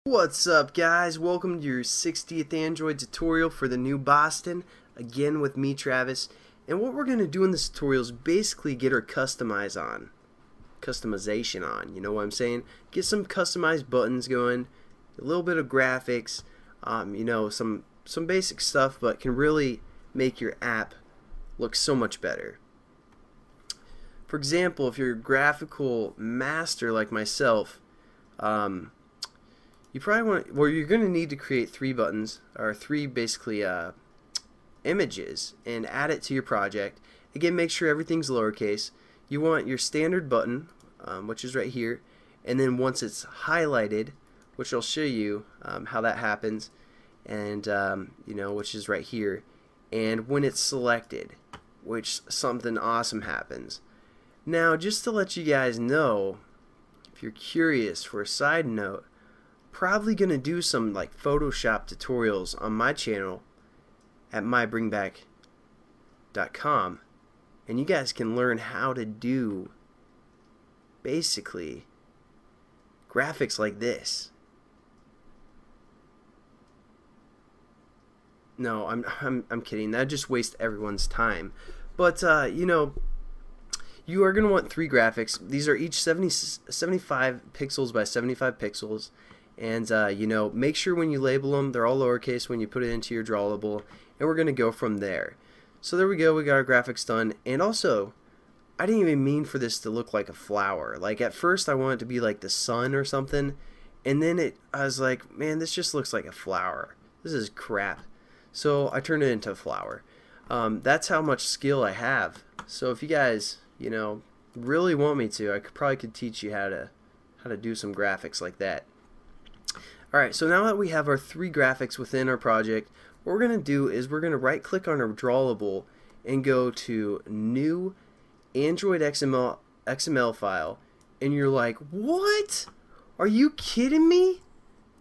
What's up, guys? Welcome to your 60th Android tutorial for the new Boston, again with me, Travis. And what we're going to do in this tutorial is basically get our customization on, you know what I'm saying? Get some customized buttons going, a little bit of graphics, you know, some basic stuff, but can really make your app look so much better. For example, if you're a graphical master like myself, you probably want, well, you're going to need to create three buttons, or three basically images, and add it to your project. Again, make sure everything's lowercase. You want your standard button, which is right here, and then once it's highlighted, which I'll show you how that happens, and you know, which is right here, and when it's selected, which something awesome happens. Now, just to let you guys know, if you're curious, for a side note, probably gonna do some like Photoshop tutorials on my channel at mybringback.com, and you guys can learn how to do basically graphics like this. No, I'm kidding. That just wastes everyone's time. But you know, you are gonna want three graphics. These are each 75 pixels by 75 pixels. And you know, make sure when you label them, they're all lowercase when you put it into your drawable, and we're gonna go from there. So there we go, we got our graphics done. And also, I didn't even mean for this to look like a flower. Like at first I wanted it to be like the sun or something, and then I was like, man, this just looks like a flower. This is crap. So I turned it into a flower. That's how much skill I have. So if you guys, you know, really want me to, I probably could teach you how to do some graphics like that. Alright, so now that we have our three graphics within our project, what we're going to do is we're going to right click on our drawable and go to New Android XML file, and you're like, what? Are you kidding me?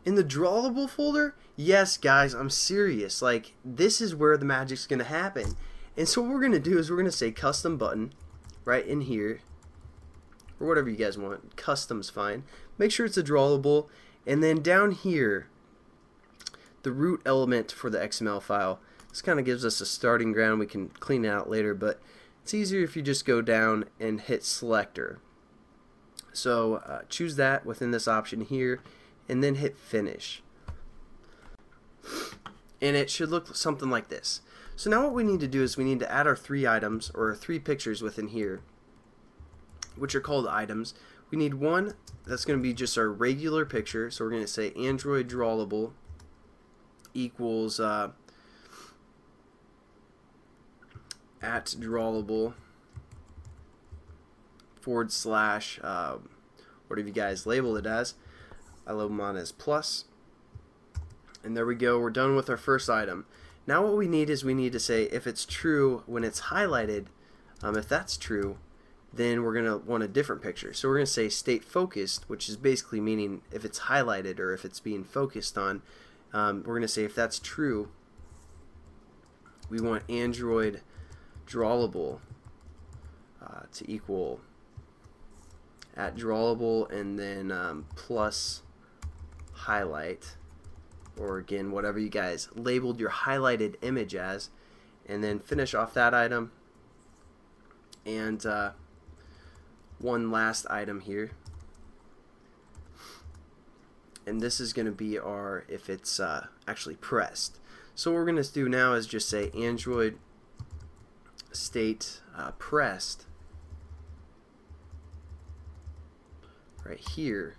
In the drawable folder? Yes, guys, I'm serious. Like, this is where the magic's going to happen. And so what we're going to do is we're going to say custom button right in here, or whatever you guys want. Custom's fine. Make sure it's a drawable. And then down here, the root element for the XML file. This kind of gives us a starting ground. We can clean it out later, but it's easier if you just go down and hit selector. So choose that within this option here, and then hit finish. And it should look something like this. So now what we need to do is we need to add our three items, or three pictures within here, which are called items. We need one that's going to be just our regular picture, so we're going to say Android drawable equals at drawable / whatever you guys label it as. I label mine as plus, and there we go, we're done with our first item. Now what we need is we need to say if it's true when it's highlighted. If that's true, then we're going to want a different picture. So we're going to say state focused, which is basically meaning if it's highlighted or if it's being focused on. We're going to say if that's true, we want Android drawable to equal at drawable and then plus highlight, or again whatever you guys labeled your highlighted image as, and then finish off that item. And one last item here, and this is going to be our if it's actually pressed. So what we're going to do now is just say Android state pressed right here.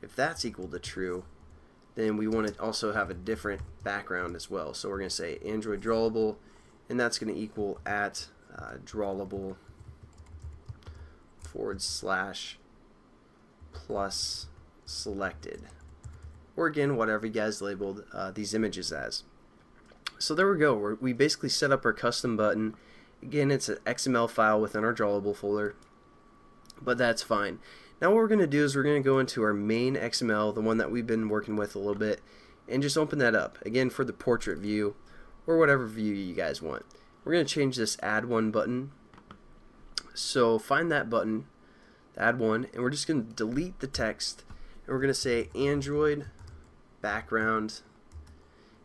If that's equal to true, then we want to also have a different background as well. So we're going to say Android drawable, and that's going to equal at drawable / plus selected, or again whatever you guys labeled these images as. So there we go, we basically set up our custom button. Again, it's an XML file within our drawable folder, but that's fine. Now what we're going to do is we're going to go into our main XML, the one that we've been working with a little bit, and just open that up again for the portrait view or whatever view you guys want. We're going to change this add one button. So find that button, add one, and we're just going to delete the text, and we're going to say Android background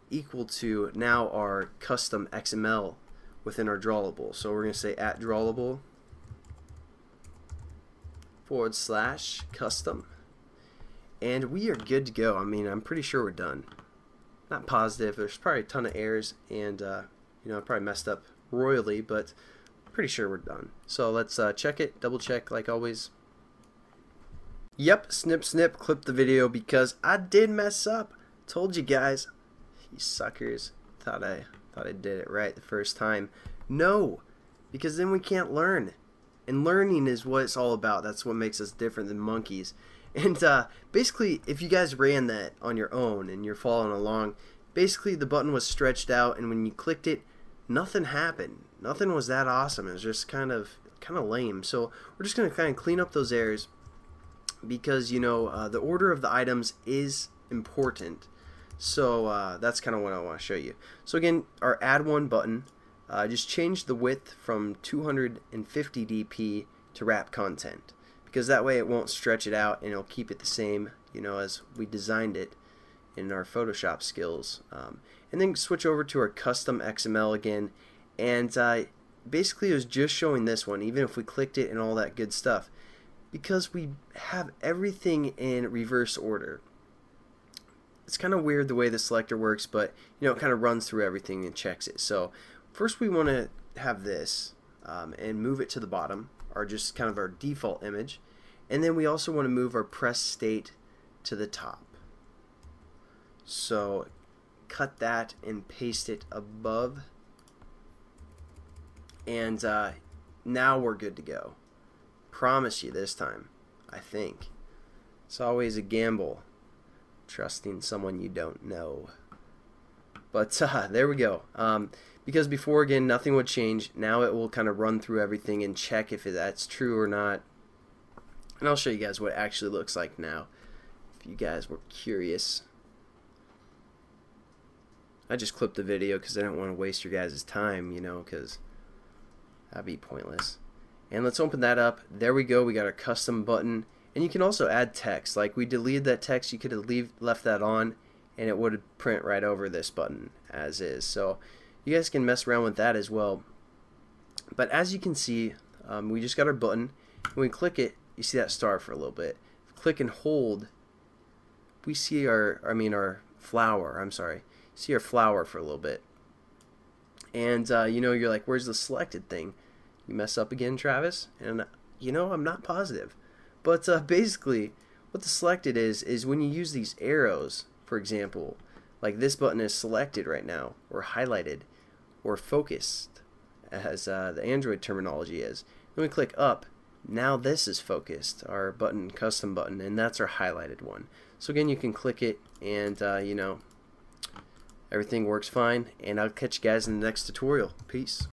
equal to now our custom XML within our drawable. So we're going to say @drawable / custom, and we are good to go. I mean, I'm pretty sure we're done. Not positive. There's probably a ton of errors, and I probably messed up royally, but pretty sure we're done. So let's check it, double check like always. Yep, snip snip, clip the video because I did mess up. Told you guys. You suckers. Thought I did it right the first time. No, because then we can't learn. And learning is what it's all about. That's what makes us different than monkeys. And basically, if you guys ran that on your own and you're following along, basically the button was stretched out, and when you clicked it, nothing happened. Nothing was that awesome. It was just kind of lame. So we're just going to kind of clean up those errors because the order of the items is important. So that's kind of what I want to show you. So again, our add one button, just change the width from 250 dp to wrap content, because that way it won't stretch it out and it'll keep it the same, as we designed it in our Photoshop skills. And then switch over to our custom XML again, and basically it was just showing this one, even if we clicked it and all that good stuff, because we have everything in reverse order. It's kind of weird the way the selector works, but it kind of runs through everything and checks it. So first we want to have this and move it to the bottom, or just kind of our default image, and then we also want to move our press state to the top. So cut that and paste it above, and now we're good to go. Promise you this time, I think. It's always a gamble trusting someone you don't know. But there we go. Because before, again, nothing would change. Now it will kind of run through everything and check if that's true or not. And I'll show you guys what it actually looks like now, if you guys were curious. I just clipped the video because I don't want to waste your guys' time, because that'd be pointless. And let's open that up. There we go. We got our custom button. And you can also add text. Like, we deleted that text, you could have left that on, and it would print right over this button as is. So you guys can mess around with that as well. But as you can see, we just got our button. When we click it, you see that star for a little bit. Click and hold, we see our flower. I'm sorry. See our flower for a little bit. And you're like, where's the selected thing? You mess up again, Travis? And I'm not positive. But basically, what the selected is when you use these arrows, for example, like this button is selected right now, or highlighted, or focused, as the Android terminology is. Then we click up. Now this is focused, our button, custom button, and that's our highlighted one. So again, you can click it, and everything works fine. And I'll catch you guys in the next tutorial. Peace.